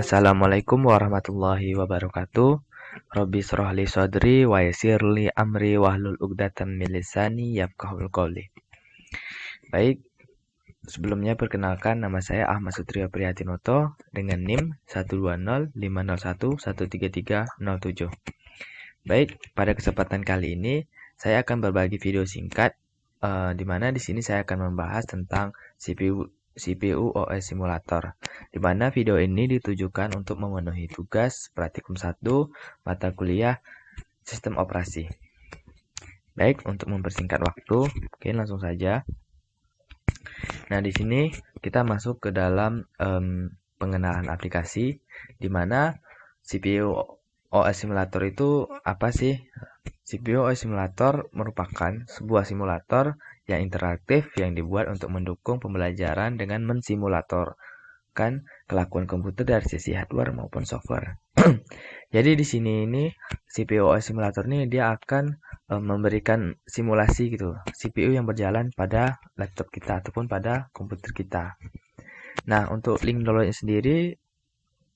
Assalamualaikum warahmatullahi wabarakatuh. Robbi shrah li sadri wa yassir li amri wahlul 'uqdatam min lisani yafqahul qawli. Baik, sebelumnya perkenalkan nama saya Ahmad Sutrio Priyatinoto dengan NIM 12050113307. Baik, pada kesempatan kali ini saya akan berbagi video singkat di mana di sini saya akan membahas tentang CPU OS Simulator, di mana video ini ditujukan untuk memenuhi tugas praktikum 1 mata kuliah sistem operasi. Baik, untuk mempersingkat waktu, oke langsung saja. Nah, di sini kita masuk ke dalam pengenalan aplikasi, di mana CPU OS Simulator itu apa sih? CPU OS Simulator merupakan sebuah simulator yang interaktif yang dibuat untuk mendukung pembelajaran dengan mensimulatorkan kelakuan komputer dari sisi hardware maupun software. Jadi di sini ini CPU OS Simulator ini dia akan memberikan simulasi gitu, CPU yang berjalan pada laptop kita ataupun pada komputer kita. Nah, untuk link downloadnya sendiri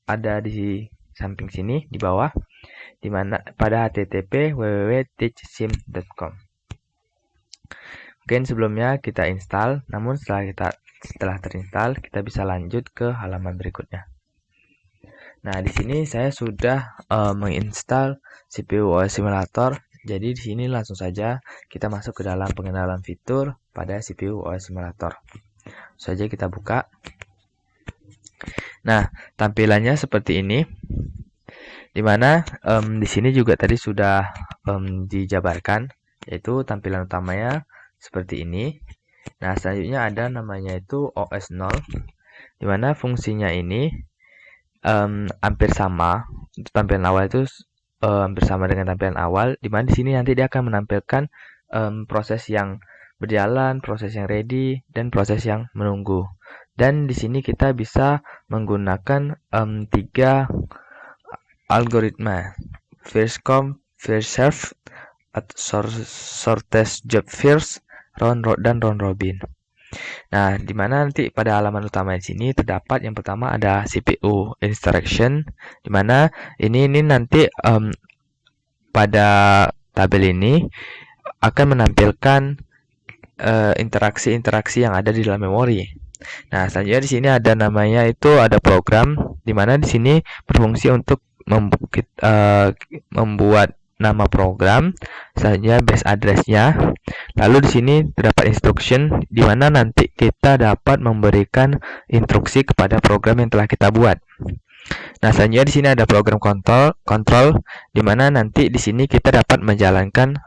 ada di samping sini di bawah, di mana pada http://www.teachsim.com. Mungkin sebelumnya kita install, namun setelah terinstall kita bisa lanjut ke halaman berikutnya. Nah, di sini saya sudah menginstal CPU OS Simulator. Jadi di sini langsung saja kita masuk ke dalam pengenalan fitur pada CPU OS Simulator. Saja kita buka. Nah, tampilannya seperti ini. Dimana di sini juga tadi sudah dijabarkan, yaitu tampilan utamanya seperti ini. Nah, selanjutnya ada namanya itu OS 0, dimana fungsinya ini hampir sama. Tampilan awal itu hampir sama dengan tampilan awal, dimana di sini nanti dia akan menampilkan proses yang berjalan, proses yang ready, dan proses yang menunggu. Dan di sini kita bisa menggunakan 3 algoritma: first come, first serve, shortest job first, dan round robin. Nah, di mana nanti pada halaman utama di sini terdapat yang pertama ada CPU instruction, di mana ini nanti pada tabel ini akan menampilkan interaksi-interaksi yang ada di dalam memori. Nah, selanjutnya di sini ada namanya itu ada program, di mana di sini berfungsi untuk membuat nama program, selanjutnya base address-nya. Lalu di sini terdapat instruction, di mana nanti kita dapat memberikan instruksi kepada program yang telah kita buat. Nah, selanjutnya di sini ada program control, di mana nanti di sini kita dapat menjalankan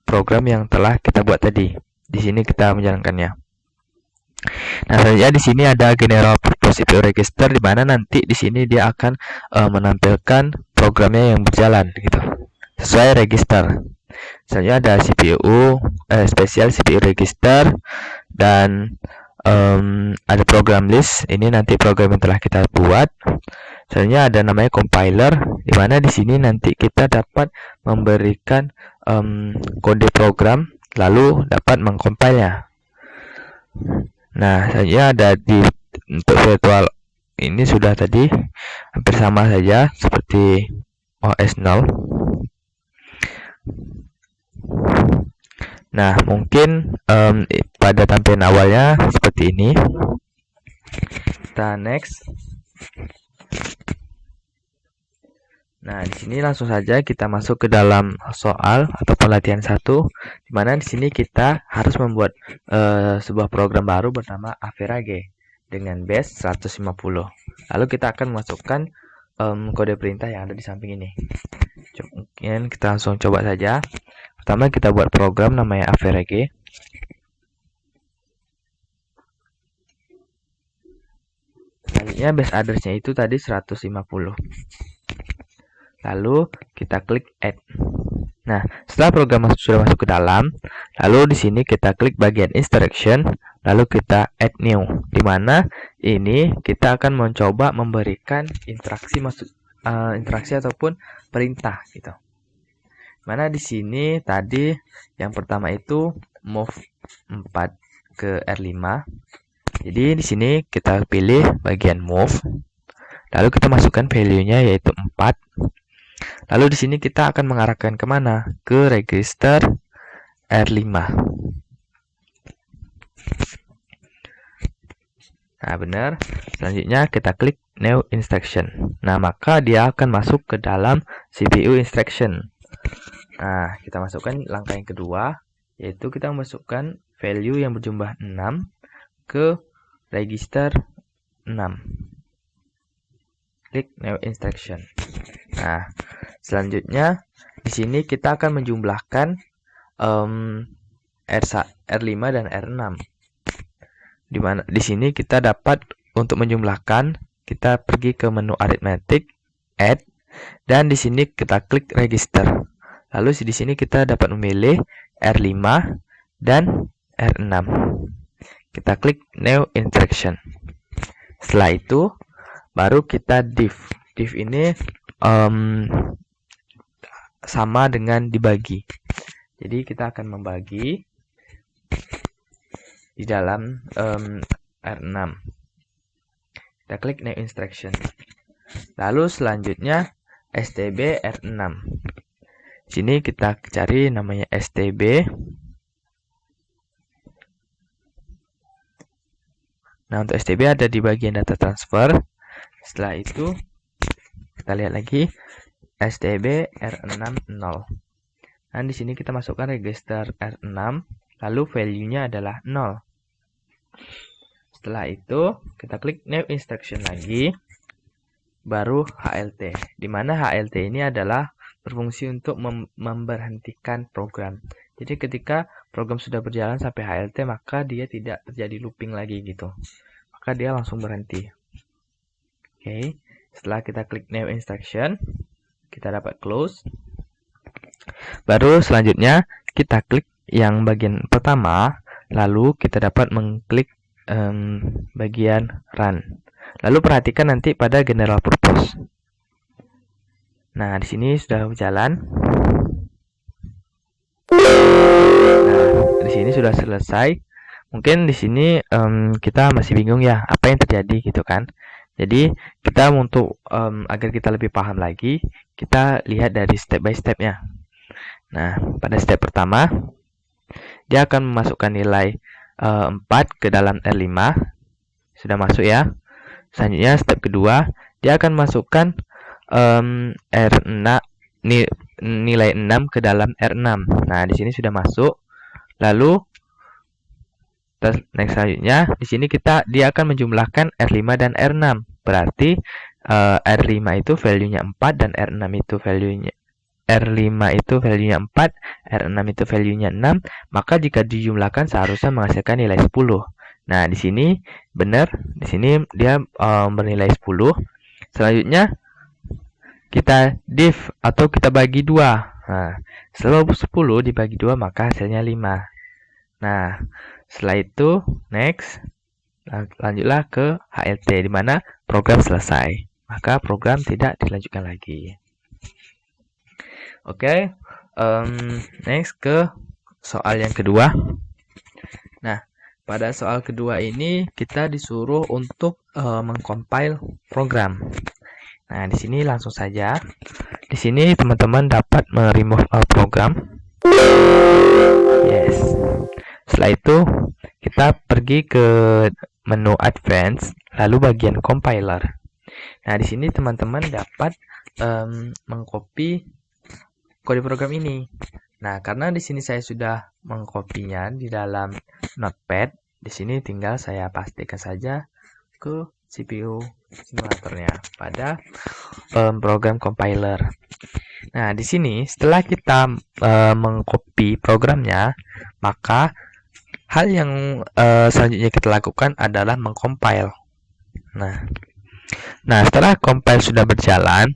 program yang telah kita buat tadi. Di sini kita menjalankannya. Nah, selanjutnya di sini ada general purpose CPU register, di mana nanti di sini dia akan menampilkan programnya yang berjalan gitu sesuai register. Selanjutnya ada CPU spesial CPU register, dan ada program list. Ini nanti program yang telah kita buat. Selanjutnya ada namanya compiler, di mana di sini nanti kita dapat memberikan kode program lalu dapat mengcompile-nya. Nah, selanjutnya ada untuk virtual ini sudah tadi hampir sama saja seperti OS 0. Nah, mungkin pada tampilan awalnya seperti ini. Kita next. Nah, di sini langsung saja kita masuk ke dalam soal atau pelatihan 1, di mana di sini kita harus membuat sebuah program baru bernama Avera G dengan base 150. Lalu kita akan memasukkan kode perintah yang ada di samping ini. Mungkin kita langsung coba saja. Pertama kita buat program namanya Avera G. Selanjutnya base address-nya itu tadi 150. Lalu kita klik add. Nah, setelah program sudah masuk ke dalam, lalu di sini kita klik bagian instruction, lalu kita add new, di mana ini kita akan mencoba memberikan interaksi ataupun perintah gitu. Mana di sini tadi yang pertama itu move 4 ke R5. Jadi di sini kita pilih bagian move. Lalu kita masukkan value-nya yaitu 4. Lalu di sini kita akan mengarahkan kemana? Ke register R5. Nah, benar. Selanjutnya kita klik New Instruction. Nah, maka dia akan masuk ke dalam CPU instruction. Nah, kita masukkan langkah yang kedua, yaitu kita masukkan value yang berjumlah 6 ke register 6. Klik New Instruction. Nah, selanjutnya di sini kita akan menjumlahkan R5 dan R6. Di sini kita dapat untuk menjumlahkan, kita pergi ke menu arithmetic, add, dan di sini kita klik register. Lalu di sini kita dapat memilih R5 dan R6. Kita klik New Instruction. Setelah itu baru kita div. Div ini sama dengan dibagi. Jadi kita akan membagi di dalam R6. Kita klik New Instruction. Lalu selanjutnya STB R6. Sini kita cari namanya STB. Nah, untuk STB ada di bagian data transfer. Setelah itu kita lihat lagi STB R60. Nah, di sini kita masukkan register R6, lalu value-nya adalah 0. Setelah itu kita klik New Instruction lagi, baru HLT. Di mana HLT ini adalah berfungsi untuk memberhentikan program. Jadi ketika program sudah berjalan sampai HLT, maka dia tidak terjadi looping lagi gitu. Maka dia langsung berhenti. Oke, setelah kita klik New Instruction, kita dapat close. Baru selanjutnya kita klik yang bagian pertama, lalu kita dapat mengklik bagian run. Lalu perhatikan nanti pada general purpose. Nah, di sini sudah berjalan. Nah, di sini sudah selesai. Mungkin di sini kita masih bingung ya, apa yang terjadi gitu kan. Jadi kita untuk agar kita lebih paham lagi, kita lihat dari step by stepnya. Nah, pada step pertama, dia akan memasukkan nilai 4 ke dalam R5. Sudah masuk ya. Selanjutnya step kedua, dia akan masukkan R6 nilai 6 ke dalam R6. Nah, di sini sudah masuk. Lalu next selanjutnya di sini dia akan menjumlahkan R5 dan R6. Berarti R5 itu value-nya 4 dan R6 itu value-nya R5 itu value-nya 4, R6 itu value-nya 6, maka jika dijumlahkan seharusnya menghasilkan nilai 10. Nah, di sini benar, di sini dia bernilai 10. Selanjutnya kita div atau kita bagi 2. Nah, setelah 10 dibagi 2 maka hasilnya 5. Nah, setelah itu next, lanjutlah ke HLT di mana program selesai. Maka program tidak dilanjutkan lagi. Oke, next ke soal yang kedua. Nah, pada soal kedua ini kita disuruh untuk mengcompile program. Nah, di sini langsung saja. Di sini teman-teman dapat meremove program. Yes. Setelah itu kita pergi ke menu Advanced, lalu bagian Compiler. Nah, di sini teman-teman dapat mengcopy kode program ini. Nah, karena di sini saya sudah mengkopinya di dalam Notepad, di sini tinggal saya pastikan saja ke CPU simulatornya pada program compiler. Nah, di sini setelah kita mengcopy programnya, maka hal yang selanjutnya kita lakukan adalah mengcompile. Nah, setelah compile sudah berjalan,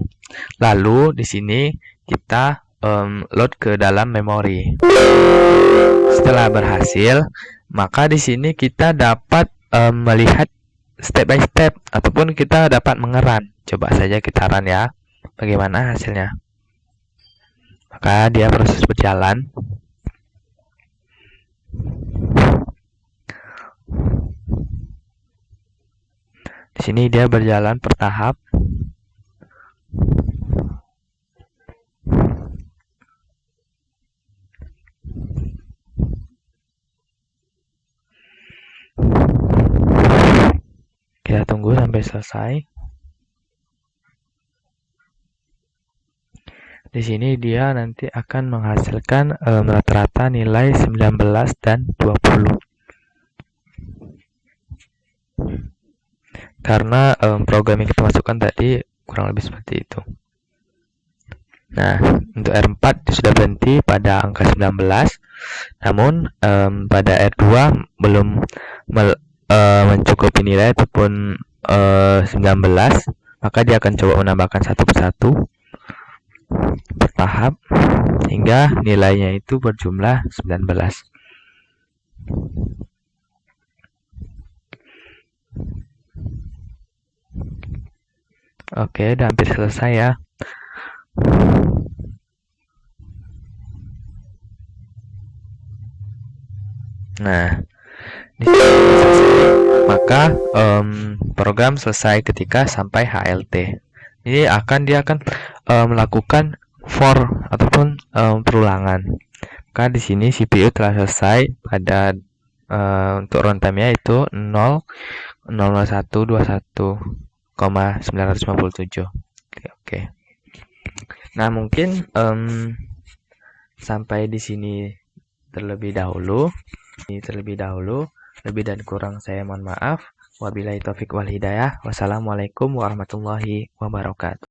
lalu di sini kita load ke dalam memori. Setelah berhasil, maka di sini kita dapat melihat step by step ataupun kita dapat mengeran. Coba saja kita run ya, bagaimana hasilnya. Maka dia proses berjalan. Di sini dia berjalan per tahap. Kita tunggu sampai selesai. Di sini dia nanti akan menghasilkan rata-rata nilai 19 dan 20. Karena program yang kita masukkan tadi kurang lebih seperti itu. Nah, untuk R4 sudah berhenti pada angka 19. Namun pada R2 belum mencukupi nilai ataupun 19, maka dia akan coba menambahkan satu persatu bertahap hingga nilainya itu berjumlah 19. Oke, udah hampir selesai ya. Nah, di sini selesai. Maka program selesai ketika sampai HLT. Jadi dia akan melakukan for ataupun perulangan. Maka di sini CPU telah selesai pada untuk runtime-nya itu 00121,957. Oke. Nah, mungkin sampai di sini terlebih dahulu. Lebih dan kurang saya mohon maaf. Wabillahi taufik wal hidayah. Wassalamualaikum warahmatullahi wabarakatuh.